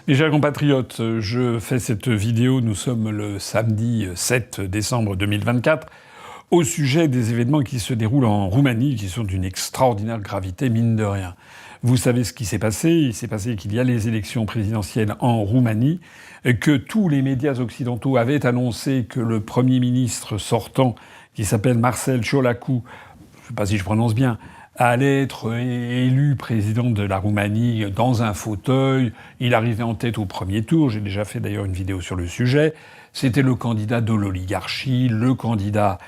Mes chers compatriotes, je fais cette vidéo, nous sommes le samedi 7 décembre 2024, au sujet des événements qui se déroulent en Roumanie, qui sont d'une extraordinaire gravité, mine de rien. Vous savez ce qui s'est passé. Il s'est passé qu'il y a les élections présidentielles en Roumanie, que tous les médias occidentaux avaient annoncé que le Premier ministre sortant, qui s'appelle Marcel Ciolacu, je ne sais pas si je prononce bien, allait être élu président de la Roumanie dans un fauteuil. Il arrivait en tête au premier tour. J'ai déjà fait d'ailleurs une vidéo sur le sujet. C'était le candidat de l'oligarchie, le candidat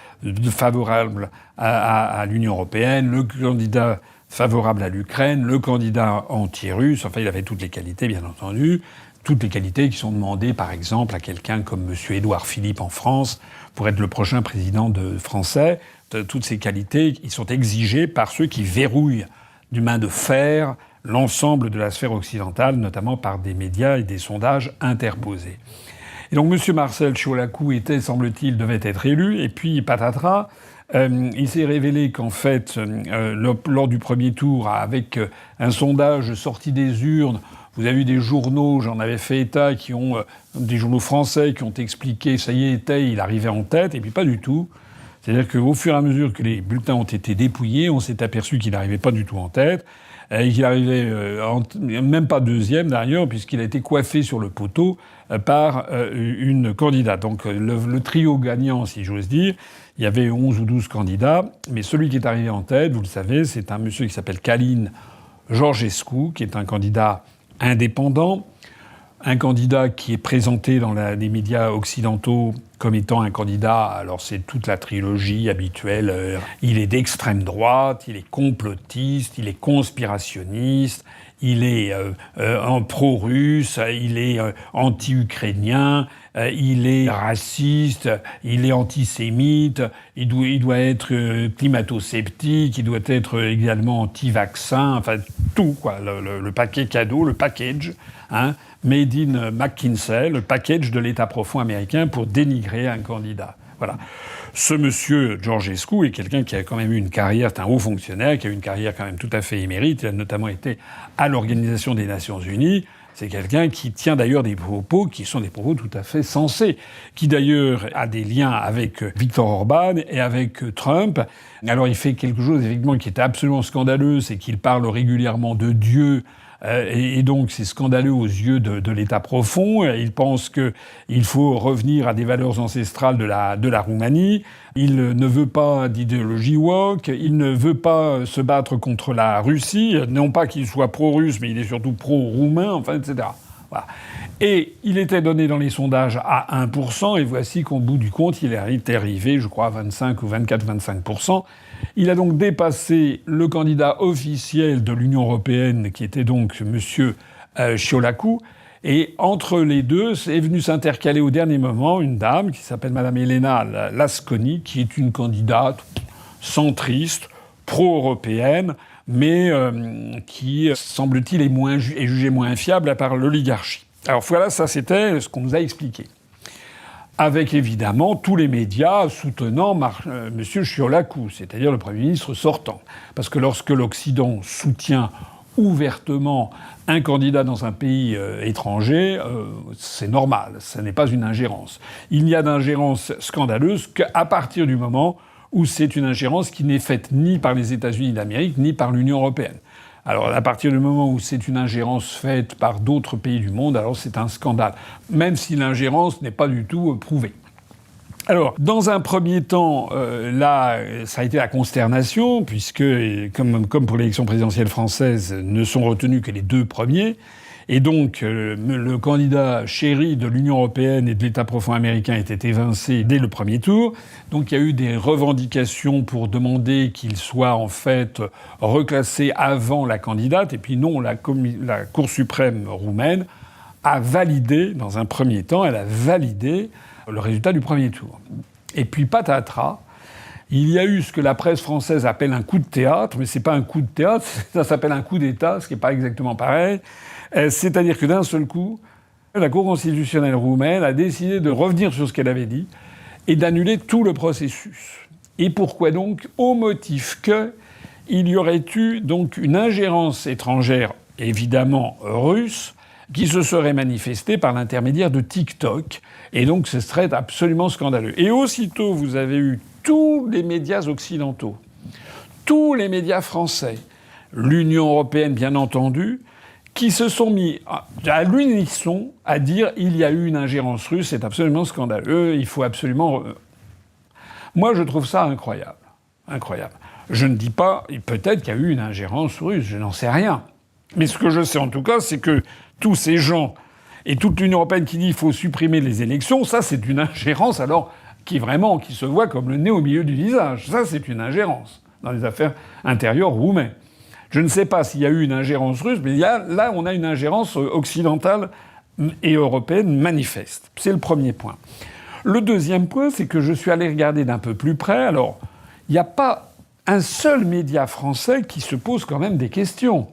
favorable à l'Union européenne, le candidat favorable à l'Ukraine, le candidat anti-russe. Enfin, il avait toutes les qualités, bien entendu. Toutes les qualités qui sont demandées, par exemple, à quelqu'un comme M. Édouard Philippe en France pour être le prochain président français. Toutes ces qualités, ils sont exigées par ceux qui verrouillent du main de fer l'ensemble de la sphère occidentale, notamment par des médias et des sondages interposés. Et donc M. Marcel Ciolacu devait être élu, et puis patatras, il s'est révélé qu'en fait, lors du premier tour, avec un sondage sorti des urnes, vous avez eu des journaux, j'en avais fait état, des journaux français qui ont expliqué, ça y est, il arrivait en tête, et puis pas du tout. C'est-à-dire qu'au fur et à mesure que les bulletins ont été dépouillés, on s'est aperçu qu'il n'arrivait pas du tout en tête, et qu'il arrivait même pas deuxième d'ailleurs, puisqu'il a été coiffé sur le poteau par une candidate. Donc le trio gagnant, si j'ose dire, il y avait 11 ou 12 candidats, mais celui qui est arrivé en tête, vous le savez, c'est un monsieur qui s'appelle Călin Georgescu, qui est un candidat indépendant, un candidat qui est présenté dans les médias occidentaux comme étant un candidat, alors c'est toute la trilogie habituelle, il est d'extrême droite, il est complotiste, il est conspirationniste, il est pro-russe, il est anti-ukrainien, il est raciste, il est antisémite, il doit être climato-sceptique, il doit être également anti-vaccin, enfin tout quoi, le paquet cadeau, le package, hein, made in McKinsey, le package de l'État profond américain pour dénigrer un candidat. Voilà. Ce monsieur Georgescu est quelqu'un qui a quand même eu une carrière, c'est un haut fonctionnaire, qui a eu une carrière quand même tout à fait émérite. Il a notamment été à l'Organisation des Nations Unies. C'est quelqu'un qui tient d'ailleurs des propos qui sont des propos tout à fait sensés, qui d'ailleurs a des liens avec Viktor Orban et avec Trump. Alors il fait quelque chose effectivement qui est absolument scandaleux, c'est qu'il parle régulièrement de Dieu. Et donc c'est scandaleux aux yeux de l'État profond. Il pense qu'il faut revenir à des valeurs ancestrales de la Roumanie. Il ne veut pas d'idéologie woke. Il ne veut pas se battre contre la Russie. Non pas qu'il soit pro-russe, mais il est surtout pro-roumain, enfin, etc. Voilà. Et il était donné dans les sondages à 1%, et voici qu'au bout du compte, il est arrivé, je crois, à 25 ou 24-25%. Il a donc dépassé le candidat officiel de l'Union européenne, qui était donc M. Ciolacu. Et entre les deux, est venue s'intercaler au dernier moment une dame qui s'appelle Mme Elena Lasconi, qui est une candidate centriste, pro-européenne, mais qui, semble-t-il, est jugée moins fiable par l'oligarchie. Alors voilà, ça c'était ce qu'on nous a expliqué. Avec évidemment tous les médias soutenant M. Ciolacu, c'est-à-dire le Premier ministre sortant. Parce que lorsque l'Occident soutient ouvertement un candidat dans un pays étranger, c'est normal, ce n'est pas une ingérence. Il n'y a d'ingérence scandaleuse qu'à partir du moment où c'est une ingérence qui n'est faite ni par les États-Unis d'Amérique, ni par l'Union européenne. Alors, à partir du moment où c'est une ingérence faite par d'autres pays du monde, alors c'est un scandale, même si l'ingérence n'est pas du tout prouvée. Alors, dans un premier temps, là, ça a été la consternation, puisque, comme pour l'élection présidentielle française, ne sont retenus que les deux premiers. Et donc, le candidat chéri de l'Union européenne et de l'État profond américain était évincé dès le premier tour. Donc, il y a eu des revendications pour demander qu'il soit en fait reclassé avant la candidate. Et puis non, la Cour suprême roumaine a validé, dans un premier temps, elle a validé le résultat du premier tour. Et puis patatras, il y a eu ce que la presse française appelle un coup de théâtre, mais c'est pas un coup de théâtre, ça s'appelle un coup d'État, ce qui n'est pas exactement pareil. C'est-à-dire que d'un seul coup, la Cour constitutionnelle roumaine a décidé de revenir sur ce qu'elle avait dit et d'annuler tout le processus. Et pourquoi donc? Au motif qu'il y aurait eu donc une ingérence étrangère, évidemment russe, qui se serait manifesté par l'intermédiaire de TikTok. Et donc ce serait absolument scandaleux. Et aussitôt, vous avez eu tous les médias occidentaux, tous les médias français, l'Union européenne bien entendu, qui se sont mis à l'unisson à dire il y a eu une ingérence russe, c'est absolument scandaleux, il faut absolument... Moi, je trouve ça incroyable. Incroyable. Je ne dis pas, peut-être qu'il y a eu une ingérence russe, je n'en sais rien. Mais ce que je sais en tout cas, c'est que tous ces gens et toute l'Union européenne qui dit qu'il faut supprimer les élections, ça c'est une ingérence alors qui se voit comme le nez au milieu du visage. Ça c'est une ingérence dans les affaires intérieures roumaines. Je ne sais pas s'il y a eu une ingérence russe, mais là on a une ingérence occidentale et européenne manifeste. C'est le premier point. Le deuxième point, c'est que je suis allé regarder d'un peu plus près. Alors, il n'y a pas un seul média français qui se pose quand même des questions.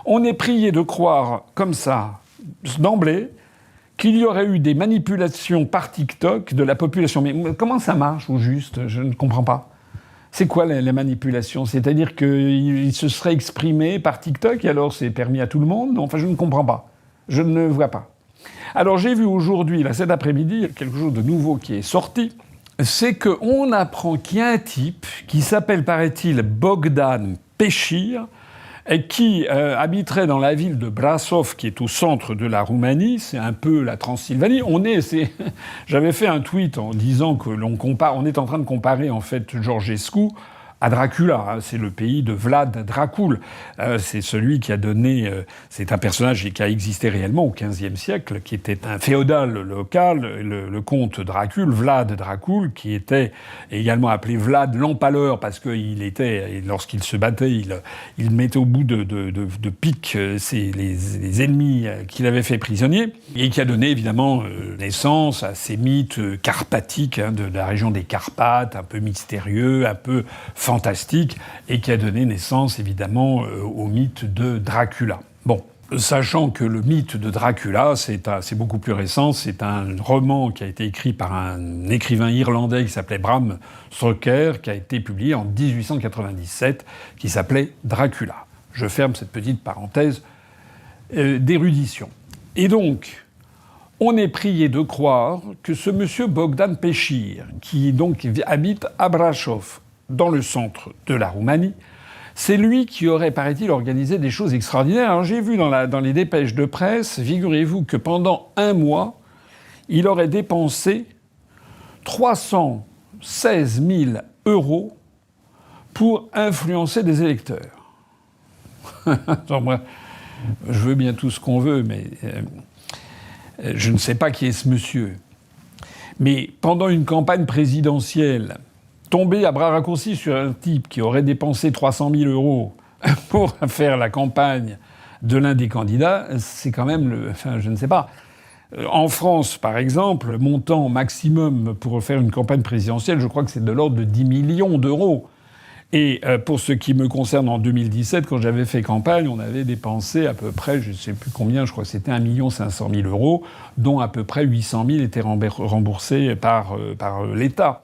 On est prié de croire, comme ça, d'emblée, qu'il y aurait eu des manipulations par TikTok de la population. Mais comment ça marche, au juste ? Je ne comprends pas. C'est quoi les manipulations ? C'est-à-dire qu'il se serait exprimé par TikTok et alors c'est permis à tout le monde ? Enfin, je ne comprends pas. Je ne vois pas. Alors j'ai vu aujourd'hui, là, cet après-midi, quelque chose de nouveau qui est sorti. C'est qu'on apprend qu'il y a un type qui s'appelle, paraît-il, Bogdan Pechir, et qui habiterait dans la ville de Brasov, qui est au centre de la Roumanie. C'est un peu la Transylvanie. J'avais fait un tweet en disant que on est en train de comparer en fait Georgescu à Dracula. C'est le pays de Vlad Dracul. C'est celui qui a donné... c'est un personnage qui a existé réellement au XVe siècle, qui était un féodal local, le comte Dracul, Vlad Dracul, qui était également appelé Vlad l'Empaleur, parce qu'il était, lorsqu'il se battait, il mettait au bout de piques les ennemis qu'il avait fait prisonniers, et qui a donné évidemment naissance à ces mythes carpathiques de la région des Carpates, un peu mystérieux, un peu fantastique, et qui a donné naissance évidemment au mythe de Dracula. Bon, sachant que le mythe de Dracula, c'est beaucoup plus récent, c'est un roman qui a été écrit par un écrivain irlandais qui s'appelait Bram Stoker, qui a été publié en 1897, qui s'appelait Dracula. Je ferme cette petite parenthèse d'érudition. Et donc, on est prié de croire que ce monsieur Bogdan Pechir, qui donc habite à Brasov, dans le centre de la Roumanie, c'est lui qui aurait, paraît-il, organisé des choses extraordinaires. Alors j'ai vu dans les dépêches de presse, figurez-vous que pendant un mois, il aurait dépensé 316 000 € pour influencer des électeurs. Attends, moi, je veux bien tout ce qu'on veut, mais je ne sais pas qui est ce monsieur. Mais pendant une campagne présidentielle, tomber à bras raccourcis sur un type qui aurait dépensé 300 000 € pour faire la campagne de l'un des candidats, c'est quand même enfin, je ne sais pas. En France, par exemple, le montant maximum pour faire une campagne présidentielle, je crois que c'est de l'ordre de 10 millions d'euros. Et pour ce qui me concerne, en 2017, quand j'avais fait campagne, on avait dépensé à peu près, je ne sais plus combien, je crois que c'était 1 500 000 €, dont à peu près 800 000 étaient remboursés par l'État.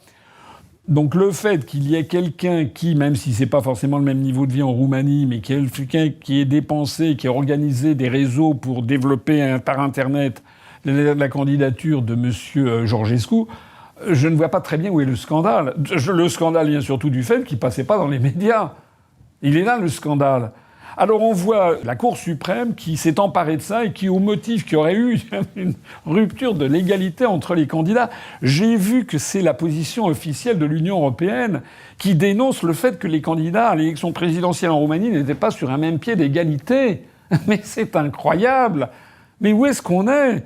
Donc le fait qu'il y ait quelqu'un qui, même si c'est pas forcément le même niveau de vie en Roumanie, mais quelqu'un qui ait dépensé, qui a organisé des réseaux pour développer par Internet la candidature de M. Georgescu, je ne vois pas très bien où est le scandale. Le scandale vient surtout du fait qu'il passait pas dans les médias. Il est là, le scandale. Alors on voit la Cour suprême qui s'est emparée de ça et qui, au motif qu'il y aurait eu une rupture de l'égalité entre les candidats, j'ai vu que c'est la position officielle de l'Union européenne qui dénonce le fait que les candidats à l'élection présidentielle en Roumanie n'étaient pas sur un même pied d'égalité. Mais c'est incroyable. Mais où est-ce qu'on est ?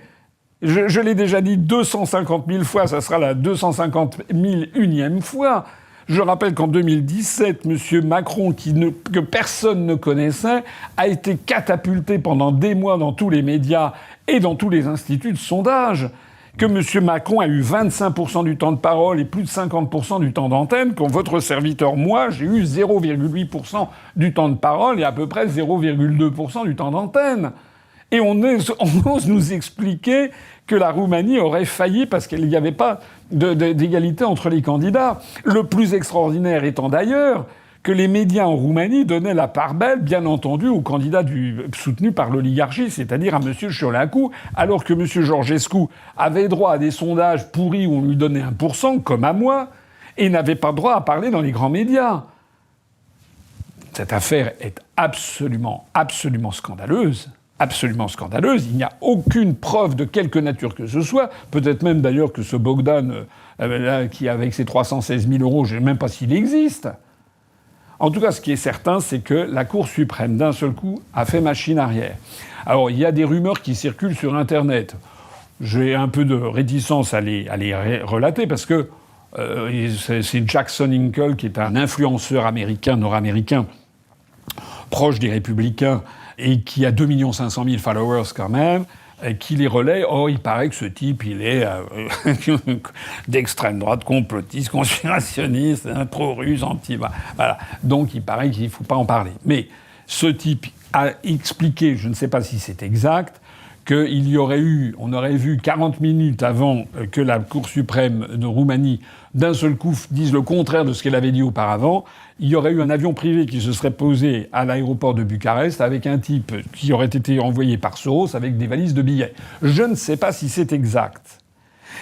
Je l'ai déjà dit 250 000 fois, ça sera la 250 001e fois. Je rappelle qu'en 2017, M. Macron, que personne ne connaissait, a été catapulté pendant des mois dans tous les médias et dans tous les instituts de sondage. Que M. Macron a eu 25% du temps de parole et plus de 50% du temps d'antenne, quand votre serviteur, moi, j'ai eu 0,8% du temps de parole et à peu près 0,2% du temps d'antenne. Et on ose nous expliquer que la Roumanie aurait failli parce qu'il n'y avait pas d'égalité entre les candidats. Le plus extraordinaire étant d'ailleurs que les médias en Roumanie donnaient la part belle, bien entendu, au candidat soutenu par l'oligarchie, c'est-à-dire à M. Ciolacu, alors que M. Georgescu avait droit à des sondages pourris où on lui donnait 1%, comme à moi, et n'avait pas droit à parler dans les grands médias. Cette affaire est absolument scandaleuse. Absolument scandaleuse. Il n'y a aucune preuve de quelque nature que ce soit. Peut-être même d'ailleurs que ce Bogdan, là, qui avec ses 316 000 euros, je ne sais même pas s'il existe. En tout cas, ce qui est certain, c'est que la Cour suprême, d'un seul coup, a fait machine arrière. Alors, il y a des rumeurs qui circulent sur Internet. J'ai un peu de réticence à les relater parce que c'est Jackson Hinkle, qui est un influenceur américain, nord-américain, proche des Républicains, et qui a 2 500 000 followers quand même, qui les relaie. Oh, il paraît que ce type, il est d'extrême droite, complotiste, conspirationniste, pro-russe, voilà. Donc il paraît qu'il ne faut pas en parler. Mais ce type a expliqué, je ne sais pas si c'est exact, on aurait vu 40 minutes avant que la Cour suprême de Roumanie, d'un seul coup, dise le contraire de ce qu'elle avait dit auparavant. Il y aurait eu un avion privé qui se serait posé à l'aéroport de Bucarest avec un type qui aurait été envoyé par Soros avec des valises de billets. Je ne sais pas si c'est exact.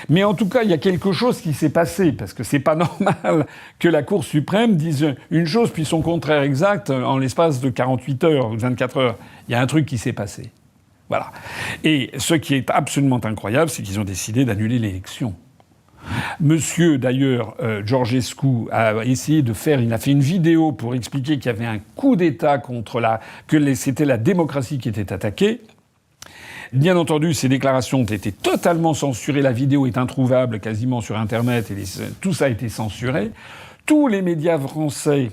Mais en tout cas, il y a quelque chose qui s'est passé, parce que c'est pas normal que la Cour suprême dise une chose puis son contraire exact en l'espace de 48 heures ou 24 heures. Il y a un truc qui s'est passé. Voilà. Et ce qui est absolument incroyable, c'est qu'ils ont décidé d'annuler l'élection. Monsieur, d'ailleurs, Georgescu a essayé de faire... Il a fait une vidéo pour expliquer qu'il y avait un coup d'État c'était la démocratie qui était attaquée. Bien entendu, ces déclarations ont été totalement censurées. La vidéo est introuvable quasiment sur Internet. Et tout ça a été censuré. Tous les médias français...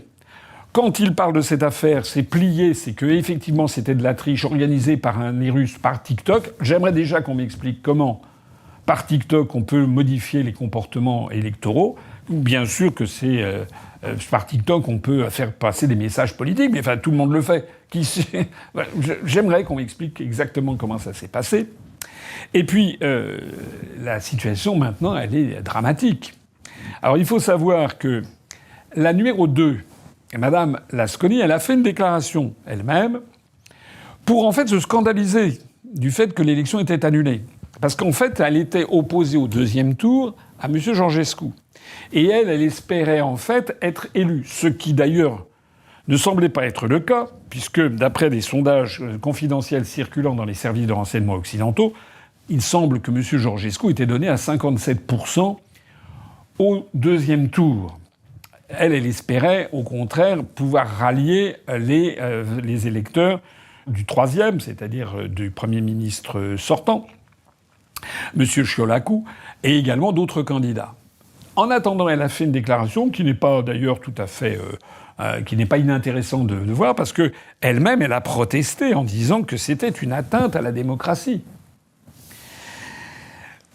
Quand il parle de cette affaire, c'est plié, c'est que effectivement c'était de la triche organisée par les Russes, par TikTok. J'aimerais déjà qu'on m'explique comment, par TikTok, on peut modifier les comportements électoraux. Bien sûr que c'est par TikTok on peut faire passer des messages politiques, mais enfin tout le monde le fait. J'aimerais qu'on m'explique exactement comment ça s'est passé. Et puis la situation maintenant, elle est dramatique. Alors il faut savoir que la numéro 2. Et Madame Lasconi, elle a fait une déclaration elle-même pour en fait se scandaliser du fait que l'élection était annulée. Parce qu'en fait, elle était opposée au deuxième tour à M. Georgescu. Et elle espérait en fait être élue. Ce qui d'ailleurs ne semblait pas être le cas, puisque d'après des sondages confidentiels circulant dans les services de renseignement occidentaux, il semble que M. Georgescu était donné à 57% au deuxième tour. Elle espérait, au contraire, pouvoir rallier les électeurs du troisième, c'est-à-dire du Premier ministre sortant, M. Ciolacu, et également d'autres candidats. En attendant, elle a fait une déclaration qui n'est pas d'ailleurs tout à fait... qui n'est pas inintéressante de voir, parce que elle-même, elle a protesté en disant que c'était une atteinte à la démocratie.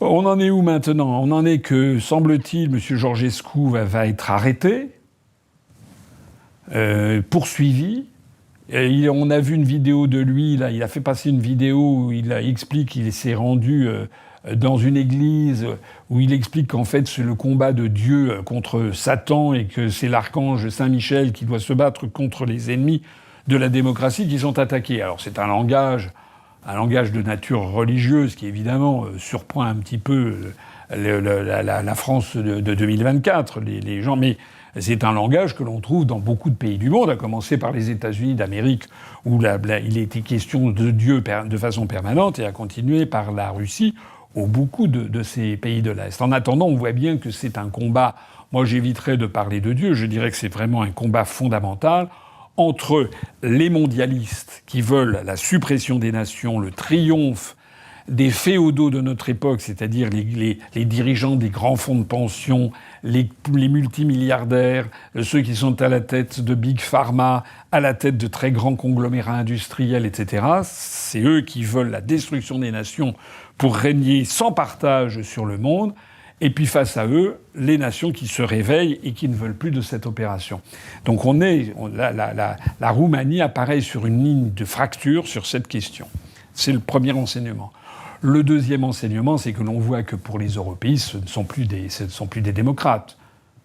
On en est où maintenant ? On en est que, semble-t-il, M. Georgescu va être arrêté, poursuivi. On a vu une vidéo de lui, là, il a fait passer une vidéo où il explique qu'il s'est rendu dans une église, où il explique qu'en fait c'est le combat de Dieu contre Satan et que c'est l'archange Saint-Michel qui doit se battre contre les ennemis de la démocratie qui sont attaqués. Alors c'est un langage de nature religieuse qui évidemment surprend un petit peu la France de 2024, les gens, mais c'est un langage que l'on trouve dans beaucoup de pays du monde, à commencer par les États-Unis d'Amérique, où il était question de Dieu de façon permanente, et à continuer par la Russie, ou beaucoup de ces pays de l'Est. En attendant, on voit bien que c'est un combat, moi j'éviterais de parler de Dieu, je dirais que c'est vraiment un combat fondamental entre les mondialistes qui veulent la suppression des nations, le triomphe des féodaux de notre époque, c'est-à-dire les dirigeants des grands fonds de pension, les multimilliardaires, ceux qui sont à la tête de Big Pharma, à la tête de très grands conglomérats industriels, etc. C'est eux qui veulent la destruction des nations pour régner sans partage sur le monde. Et puis face à eux, les nations qui se réveillent et qui ne veulent plus de cette opération. Donc la Roumanie apparaît sur une ligne de fracture sur cette question. C'est le premier enseignement. Le deuxième enseignement, c'est que l'on voit que pour les européistes, ce ne sont plus des démocrates.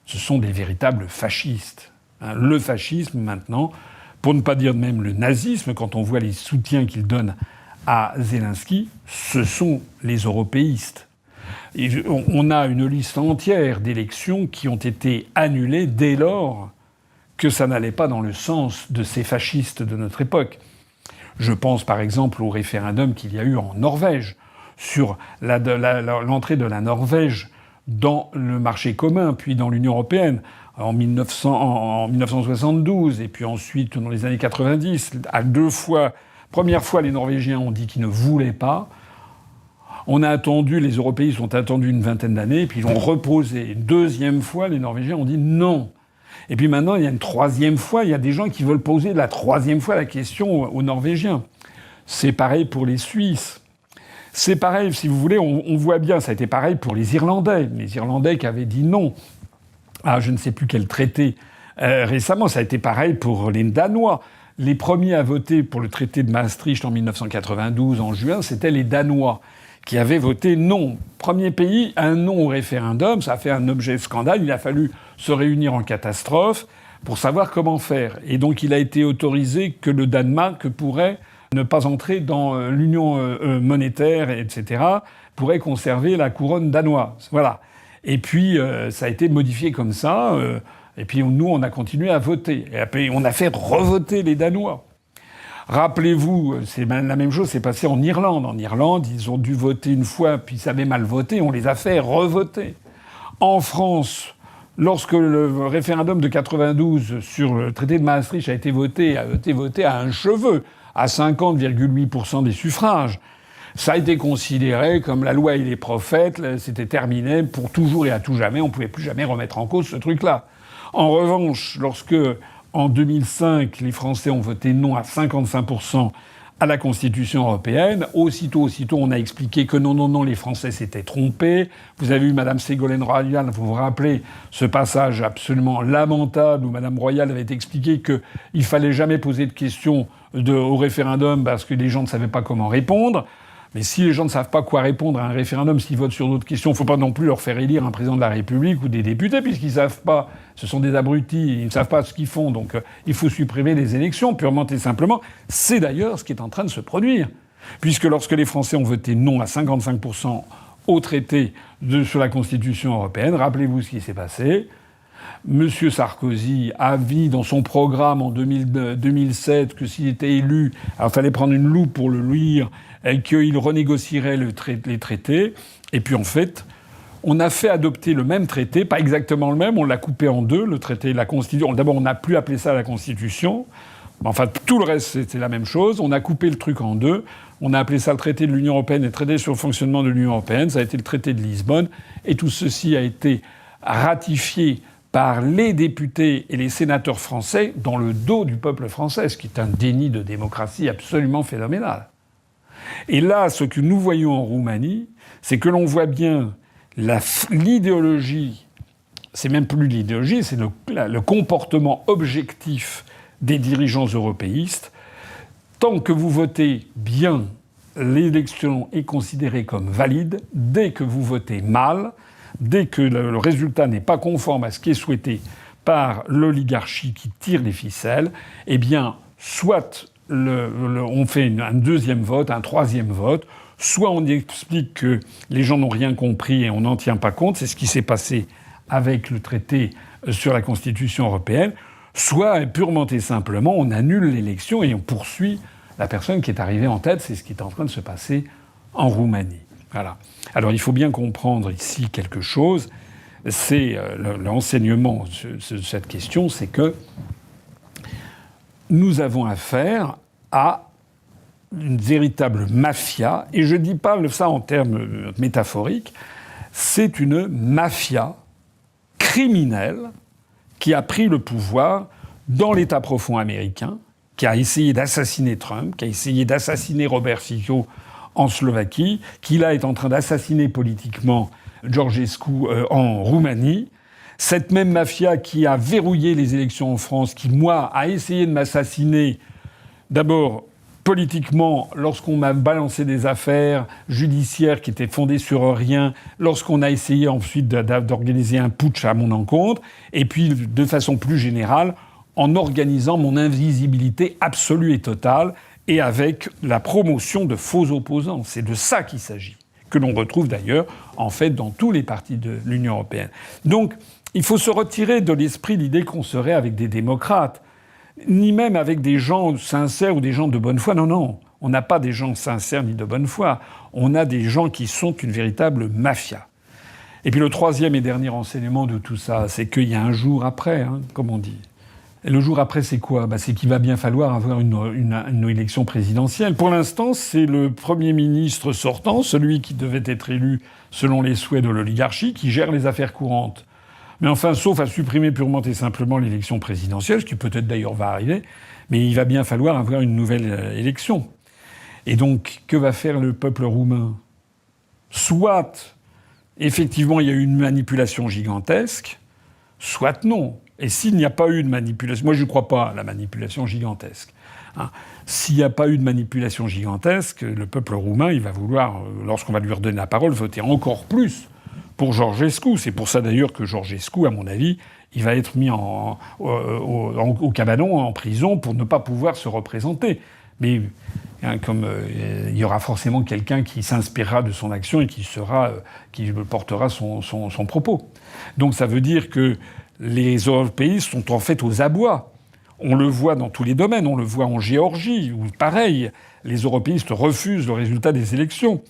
Ce sont des véritables fascistes. Le fascisme, maintenant, pour ne pas dire même le nazisme, quand on voit les soutiens qu'il donne à Zelensky, ce sont les européistes. Et on a une liste entière d'élections qui ont été annulées dès lors que ça n'allait pas dans le sens de ces fascistes de notre époque. Je pense par exemple au référendum qu'il y a eu en Norvège sur l'entrée de la Norvège dans le marché commun, puis dans l'Union européenne, en 1972, et puis ensuite dans les années 90, à 2 fois. Première fois, les Norvégiens ont dit qu'ils ne voulaient pas. On a attendu, les européistes ont attendu une vingtaine d'années, puis ils ont reposé. Une deuxième fois, les Norvégiens ont dit non. Et puis maintenant, il y a une troisième fois, il y a des gens qui veulent poser la troisième fois la question aux Norvégiens. C'est pareil pour les Suisses. C'est pareil, si vous voulez, on voit bien, ça a été pareil pour les Irlandais. Les Irlandais qui avaient dit non à je ne sais plus quel traité récemment. Ça a été pareil pour les Danois. Les premiers à voter pour le traité de Maastricht en 1992, en juin, c'était les Danois qui avaient voté non. Premier pays, un non au référendum, ça a fait un objet de scandale. Il a fallu se réunir en catastrophe pour savoir comment faire. Et donc il a été autorisé que le Danemark pourrait ne pas entrer dans l'union monétaire, etc., pourrait conserver la couronne danoise. Voilà. Et puis ça a été modifié comme ça. Et puis nous, on a continué à voter. Et après, on a fait revoter les Danois. Rappelez-vous, c'est la même chose s'est passé en Irlande. En Irlande, ils ont dû voter une fois, puis ils avaient mal voté, on les a fait revoter. En France, lorsque le référendum de 92 sur le traité de Maastricht a été voté à un cheveu, à 50,8% des suffrages, ça a été considéré comme la loi et les prophètes, c'était terminé pour toujours et à tout jamais, on ne pouvait plus jamais remettre en cause ce truc-là. En revanche, lorsque, en 2005, les Français ont voté non à 55% à la Constitution européenne, aussitôt, on a expliqué que non, les Français s'étaient trompés. Vous avez eu Mme Ségolène Royal, vous vous rappelez ce passage absolument lamentable où Mme Royal avait expliqué qu'il fallait jamais poser de questions au référendum parce que les gens ne savaient pas comment répondre. Mais si les gens ne savent pas quoi répondre à un référendum, s'ils votent sur d'autres questions, il ne faut pas non plus leur faire élire un président de la République ou des députés, puisqu'ils ne savent pas. Ce sont des abrutis, ils ne savent pas ce qu'ils font. Donc il faut supprimer les élections, purement et simplement. C'est d'ailleurs ce qui est en train de se produire. Puisque lorsque les Français ont voté non à 55% au traité sur la Constitution européenne, rappelez-vous ce qui s'est passé. M. Sarkozy a dit dans son programme en 2007 que s'il était élu, alors il fallait prendre une loupe pour le lire, et qu'il renégocierait les traités. Et puis en fait, on a fait adopter le même traité, pas exactement le même, on l'a coupé en deux, le traité, la Constitution. D'abord, on n'a plus appelé ça la Constitution. Enfin, tout le reste, c'était la même chose. On a coupé le truc en deux. On a appelé ça le traité de l'Union européenne et le traité sur le fonctionnement de l'Union européenne. Ça a été le traité de Lisbonne. Et tout ceci a été ratifié par les députés et les sénateurs français dans le dos du peuple français, ce qui est un déni de démocratie absolument phénoménal. Et là, ce que nous voyons en Roumanie, c'est que l'on voit bien l'idéologie, c'est même plus l'idéologie, c'est le comportement objectif des dirigeants européistes. Tant que vous votez bien, l'élection est considérée comme valide. Dès que vous votez mal, dès que le résultat n'est pas conforme à ce qui est souhaité par l'oligarchie qui tire les ficelles, eh bien, soit on fait un deuxième vote, un troisième vote, soit on explique que les gens n'ont rien compris et on n'en tient pas compte, c'est ce qui s'est passé avec le traité sur la Constitution européenne, soit purement et simplement on annule l'élection et on poursuit la personne qui est arrivée en tête, c'est ce qui est en train de se passer en Roumanie. Voilà. Alors il faut bien comprendre ici quelque chose, c'est l'enseignement de cette question, c'est que nous avons affaire à une véritable mafia, et je ne dis pas ça en termes métaphoriques, c'est une mafia criminelle qui a pris le pouvoir dans l'État profond américain, qui a essayé d'assassiner Trump, qui a essayé d'assassiner Robert Fico en Slovaquie, qui là est en train d'assassiner politiquement Georgescu en Roumanie. Cette même mafia qui a verrouillé les élections en France, qui, moi, a essayé de m'assassiner, d'abord politiquement, lorsqu'on m'a balancé des affaires judiciaires qui étaient fondées sur rien, lorsqu'on a essayé ensuite d'organiser un putsch à mon encontre, et puis, de façon plus générale, en organisant mon invisibilité absolue et totale et avec la promotion de faux opposants. C'est de ça qu'il s'agit, que l'on retrouve d'ailleurs, en fait, dans tous les partis de l'Union européenne. Donc, il faut se retirer de l'esprit l'idée qu'on serait avec des démocrates, ni même avec des gens sincères ou des gens de bonne foi. Non, non, on n'a pas des gens sincères ni de bonne foi. On a des gens qui sont une véritable mafia. Et puis le troisième et dernier enseignement de tout ça, c'est qu'il y a un jour après, comme on dit. Et le jour après, c'est quoi ? C'est qu'il va bien falloir avoir une élection présidentielle. Pour l'instant, c'est le Premier ministre sortant, celui qui devait être élu selon les souhaits de l'oligarchie, qui gère les affaires courantes. Mais enfin, sauf à supprimer purement et simplement l'élection présidentielle, ce qui peut-être d'ailleurs va arriver, mais il va bien falloir avoir une nouvelle élection. Et donc, que va faire le peuple roumain ? Soit, effectivement, il y a eu une manipulation gigantesque, soit non. Et s'il n'y a pas eu de manipulation... Moi, je ne crois pas à la manipulation gigantesque. S'il n'y a pas eu de manipulation gigantesque, le peuple roumain, il va vouloir, lorsqu'on va lui redonner la parole, voter encore plus pour Georgescu. C'est pour ça, d'ailleurs, que Georgescu, à mon avis, il va être mis au cabanon, en prison, pour ne pas pouvoir se représenter. Mais il y aura forcément quelqu'un qui s'inspirera de son action et qui portera son propos. Donc ça veut dire que les européistes sont en fait aux abois. On le voit dans tous les domaines. On le voit en Géorgie, où pareil, les européistes refusent le résultat des élections.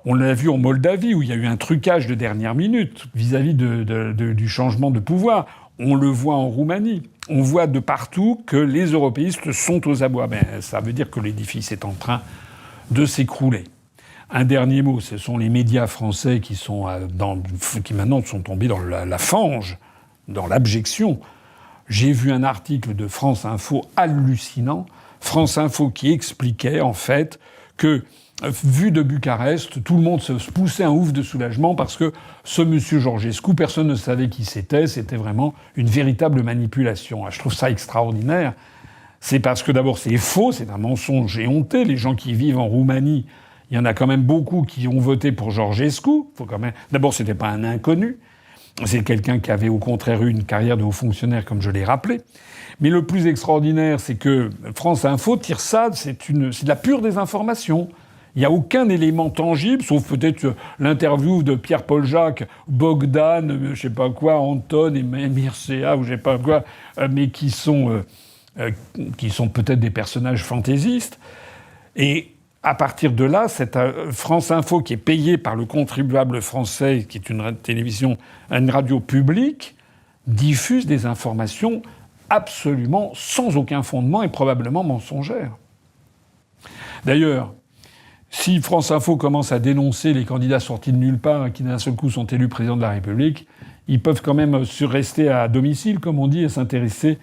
On l'a vu en Moldavie, où il y a eu un trucage de dernière minute vis-à-vis du changement de pouvoir. On le voit en Roumanie. On voit de partout que les européistes sont aux abois. Ça veut dire que l'édifice est en train de s'écrouler. Un dernier mot, ce sont les médias français qui maintenant sont tombés dans la fange, dans l'abjection. J'ai vu un article de France Info hallucinant. France Info qui expliquait en fait que, vu de Bucarest, tout le monde se poussait un ouf de soulagement parce que ce monsieur Georgescu, personne ne savait qui c'était. C'était vraiment une véritable manipulation. Je trouve ça extraordinaire. C'est parce que d'abord c'est faux, c'est un mensonge éhonté. Les gens qui vivent en Roumanie, il y en a quand même beaucoup qui ont voté pour Georgescu. D'abord, c'était pas un inconnu. C'est quelqu'un qui avait au contraire eu une carrière de haut fonctionnaire, comme je l'ai rappelé. Mais le plus extraordinaire, c'est que France Info tire ça, c'est de la pure désinformation. Il n'y a aucun élément tangible, sauf peut-être l'interview de Pierre-Paul Jacques, Bogdan, je sais pas quoi, Anton et Mircea, ou je sais pas quoi, mais qui sont peut-être des personnages fantaisistes. Et à partir de là, cette France Info qui est payée par le contribuable français, qui est une radio publique, diffuse des informations absolument sans aucun fondement et probablement mensongères. D'ailleurs, si France Info commence à dénoncer les candidats sortis de nulle part qui d'un seul coup sont élus président de la République, ils peuvent quand même rester à domicile, comme on dit, et s'intéresser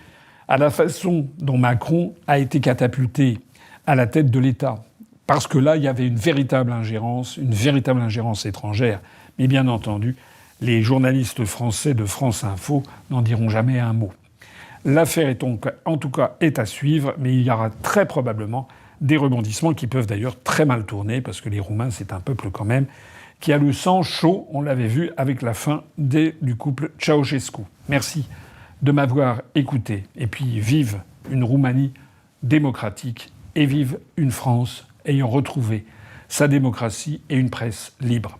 à la façon dont Macron a été catapulté à la tête de l'État. Parce que là, il y avait une véritable ingérence étrangère. Mais bien entendu, les journalistes français de France Info n'en diront jamais un mot. L'affaire en tout cas est à suivre, mais il y aura très probablement des rebondissements qui peuvent d'ailleurs très mal tourner, parce que les Roumains, c'est un peuple quand même qui a le sang chaud, on l'avait vu avec la fin du couple Ceausescu. Merci de m'avoir écouté. Et puis vive une Roumanie démocratique et vive une France ayant retrouvé sa démocratie et une presse libre.